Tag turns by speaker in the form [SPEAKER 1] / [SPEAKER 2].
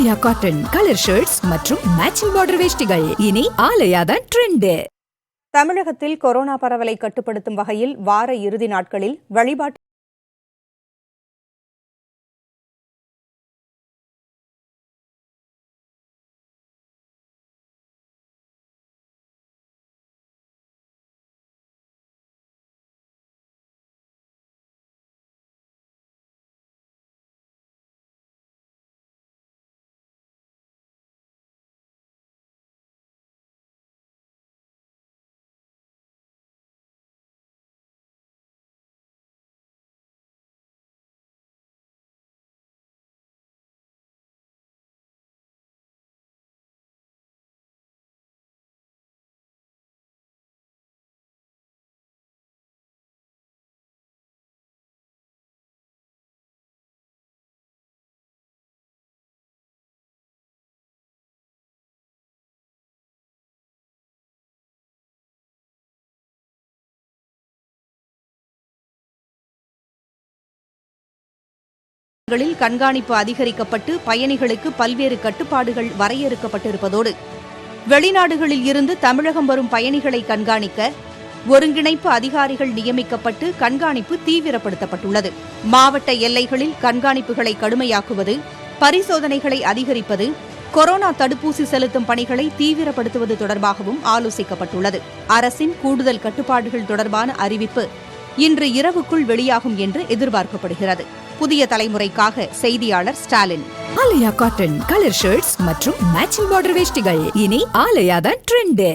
[SPEAKER 1] ஆலயா cotton colour shirts மற்றும் matching border வேஷ்டிகள் இனி ஆலயா தான் ட்ரெண்ட்.
[SPEAKER 2] தமிழகத்தில் கொரோனா பரவலை கட்டுப்படுத்தும் வகையில் வார இறுதி நாட்களில் வழிபாட்டு கண்காணிப்பு அதிகரிக்கப்பட்டு பயணிகளுக்கு பல்வேறு கட்டுப்பாடுகள் வரையறுக்கப்பட்டிருப்பதோடு வெளிநாடுகளில் இருந்து தமிழகம் வரும் பயணிகளை கண்காணிக்க ஒருங்கிணைப்பு அதிகாரிகள் நியமிக்கப்பட்டு கண்காணிப்பு தீவிரப்படுத்தப்பட்டுள்ளது. மாவட்ட எல்லைகளில் கண்காணிப்புகளை கடுமையாக்குவது, பரிசோதனைகளை அதிகரிப்பது, கொரோனா தடுப்பூசி செலுத்தும் பணிகளை தீவிரப்படுத்துவது தொடர்பாகவும் ஆலோசிக்கப்பட்டுள்ளது. அரசின் கூடுதல் கட்டுப்பாடுகள் தொடர்பான அறிவிப்பு இன்று இரவுக்குள் வெளியாகும் என்று எதிர்பார்க்கப்படுகிறது. புதிய தலைமுறைக்காக செய்தியாளர் ஸ்டாலின்.
[SPEAKER 1] ஆலயா காட்டன் கலர் ஷர்ட்ஸ் மற்றும் மேட்சிங் பார்டர் வேஷ்டிகள் இனி ஆலயா தான் ட்ரெண்ட்.